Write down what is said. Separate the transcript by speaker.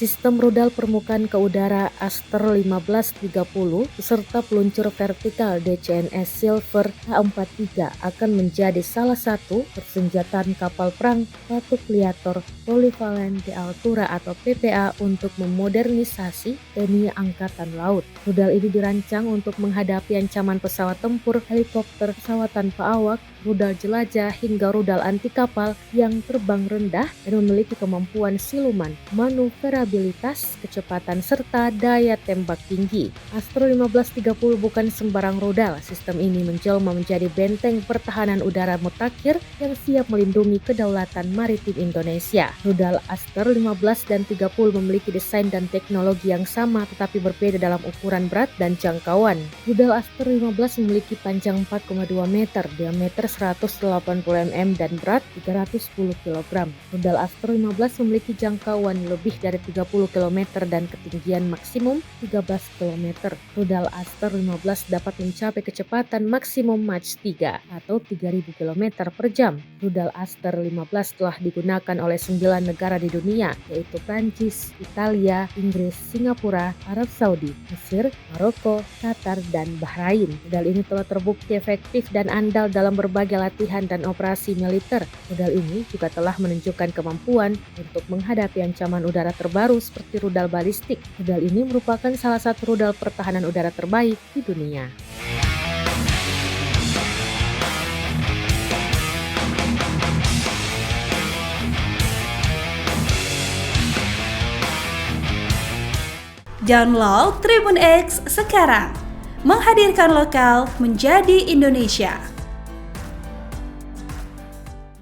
Speaker 1: sistem rudal permukaan ke udara Aster 1530 beserta peluncur vertikal DCNS Silver H-43 akan menjadi salah satu persenjataan kapal perang batu Liator Polyvalent de Altura atau PPA untuk memodernisasi TNI Angkatan Laut. Rudal ini dirancang untuk menghadapi ancaman pesawat tempur, helikopter, pesawat tanpa awak, rudal jelajah hingga rudal anti kapal yang terbang rendah dan memiliki kemampuan siluman, manuverabilitas, kecepatan serta daya tembak tinggi. Aster 1530 bukan sembarang rudal. Sistem ini menjelma menjadi benteng pertahanan udara mutakhir yang siap melindungi kedaulatan maritim Indonesia. Rudal Aster 15 dan 30 memiliki desain dan teknologi yang sama tetapi berbeda dalam ukuran berat dan jangkauan. Rudal Aster 15 memiliki panjang 4,2 meter, diameter 180 mm dan berat 310 kg. Rudal Aster 15 memiliki jangkauan lebih dari 30 km dan ketinggian maksimum 13 km. Rudal Aster 15 dapat mencapai kecepatan maksimum Mach 3 atau 3000 km per jam. Rudal Aster 15 telah digunakan oleh 9 negara di dunia, yaitu Prancis, Italia, Inggris, Singapura, Arab Saudi, Mesir, Maroko, Qatar, dan Bahrain. Rudal ini telah terbukti efektif dan andal dalam berbagai latihan dan operasi militer. Rudal ini juga telah menunjukkan kemampuan untuk menghadapi ancaman udara terbaru seperti rudal balistik. Rudal ini merupakan salah satu rudal pertahanan udara terbaik di dunia.
Speaker 2: Download Tribun X sekarang, menghadirkan lokal menjadi Indonesia.